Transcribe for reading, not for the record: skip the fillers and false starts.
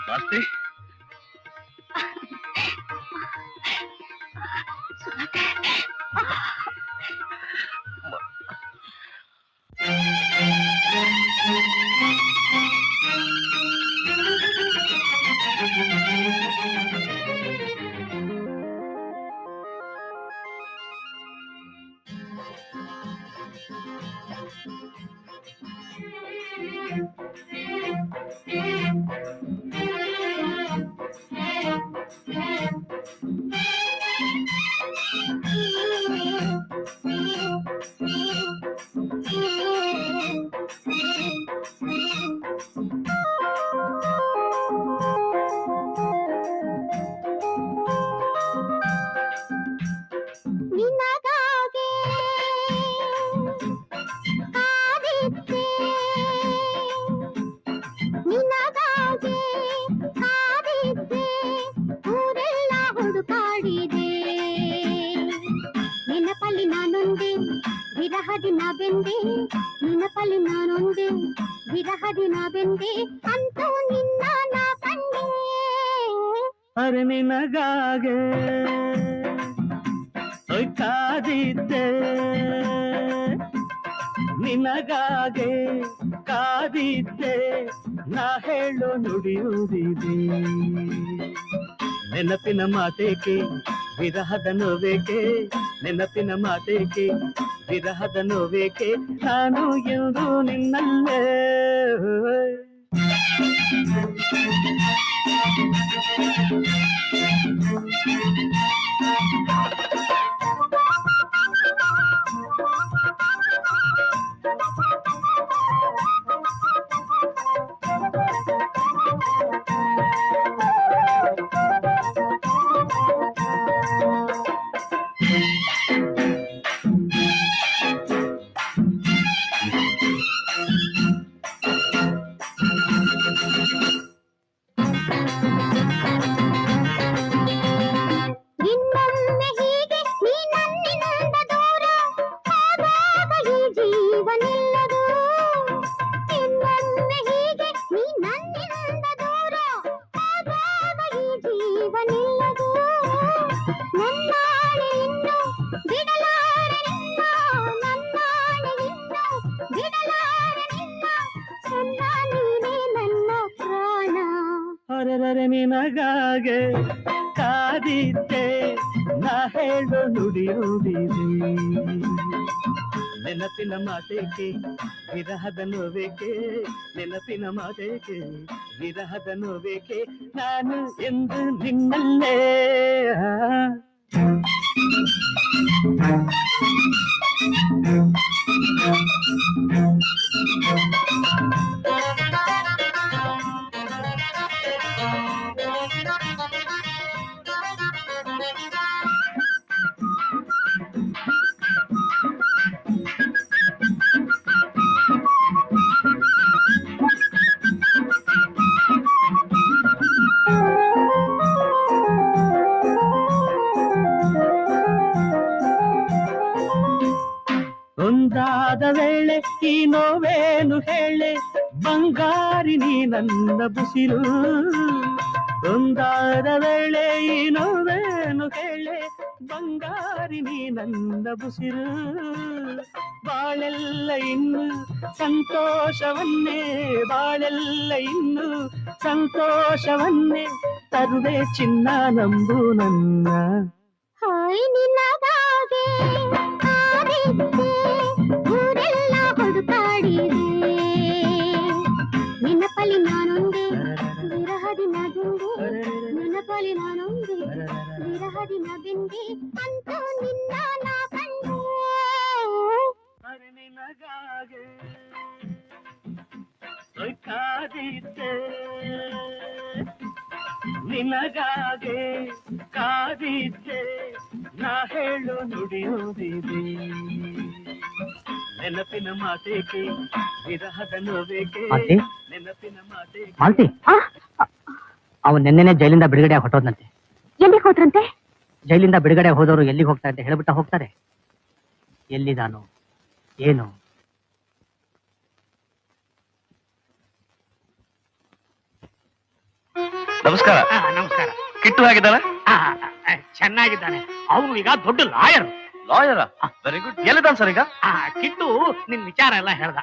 ಮಾಸ್ತಿ ವಿರಹದಿ ನಾವೆಂದೆ ನಿನಪಲಿ ನಾನೊಂದೆ ವಿರಹದಿ ನಾವೆಂದೆ ಅಂತೂ ನಿನ್ನ ನಾ ಕಂಡೆ ಅರೆ ನಿನಗಾಗೆ ಕಾದಿದ್ದೆ ನಿನಗಾಗೆ ಕಾದಿದ್ದೆ ನಾ ಹೇಳೋ ನುಡಿಯುವುದಿದೆ ನೆನಪಿನ ಮಾತೇಕೆ ವಿರಹದ ನೋವೇಕೆ ನೆನಪಿನ ಮಾತೇಕೆ ವಿರಹದ ನೋವೇಕೆ ನಾನು ಎಂದು ನಿನ್ನಲ್ಲೇ ನಿನಗಾಗೆ ಕಾದಿದ್ದೆ ನಾ ಹೇಳೋ ನುಡಿಯುವುದಿದೆ ನೆನಪಿನ ಮಾತೇಕೆ ವಿರಹದ ನೋವೇಕೆ ನೆನಪಿನ ಮಾತೇಕೆ ವಿರಹದ ನೋವೇಕೆ ನಾನು ಎಂದು ನಿನ್ನಲ್ಲೇ ಒಂದಾದ ವೇಳೆ ಈ ನೋವೇನು ಹೇಳೆ ಬಂಗಾರಿ ನೀ ನನ್ನ ಬುಸಿರು ಒಂದಾದ ವೇಳೆ ಈ ನೋವೇನು ಹೇಳೆ ಬಂಗಾರಿ ನೀ ನನ್ನ ಬುಸಿರು ಬಾಳೆಲ್ಲ ಇನ್ನು ಸಂತೋಷವನ್ನೇ ಬಾಳೆಲ್ಲ ಇನ್ನು ಸಂತೋಷವನ್ನೇ ತರುವೆ ಚಿನ್ನ ನಂಬು ನನ್ನ ಹಾಯ್ ನಿನ್ನಗಾಗೆ ಊರೆಲ್ಲ ಹುಡುಕಾಡಿದೆ ನಿನ್ನಪಲಿ ನಾನೊಂದೆ ವಿರಹದಿ ನಗುಂದೆ ನಿನ್ನಪಲಿ ನಾನೊಂದೆ ವಿರಹದಿ ನಗುಂದೆ ಅಂತೂ ನಿನ್ನ ನಾ ಕಂಡೆ ನಿನಗಾಗೆ ಕಾದಿದ್ದೆ ನಿನಗಾಗೆ ಕಾದಿದ್ದೆ ನಾ ಹೇಳು ನುಡಿಯುವುದಿದೆ ನೆನಪಿನ ಮಾತೇಕೆ ವಿರಹದ ನೋವೇಕೆ ನೆನಪಿನ ಮಾತೇಕೆ ಮಾಲ್ತಿ ಅವನು ನಿನ್ನೆನೆ ಜೈಲಿಂದ ಬಿಡುಗಡೆ ಹೊಟ್ಟೋದ್ನಂತೆ ಎಲ್ಲಿಗೆ ಹೋದ್ರಂತೆ ಜೈಲಿಂದ ಬಿಡುಗಡೆ ಹೋದವರು ಎಲ್ಲಿಗೆ ಹೋಗ್ತಾರೆ ಅಂತ ಹೇಳ್ಬಿಟ್ಟ ಹೋಗ್ತಾರೆ ಎಲ್ಲಿದಾನು ಏನು ನಮಸ್ಕಾರ. ನಮಸ್ಕಾರ. ಕಿಟ್ಟು ಆಗಿದ್ದಾಳೆ? ಚೆನ್ನಾಗಿದ್ದಾನೆ. ಅವನು ಈಗ ದೊಡ್ಡ ಲಾಯರ್. ಲಾಯರ? Very good. ಎಲ್ಲಿದ್ದಾನೆ ಸರ್ ಈಗ? ಕಿಟ್ಟು ನಿನ್ ವಿಚಾರ ಎಲ್ಲ ಹೇಳ್ದ.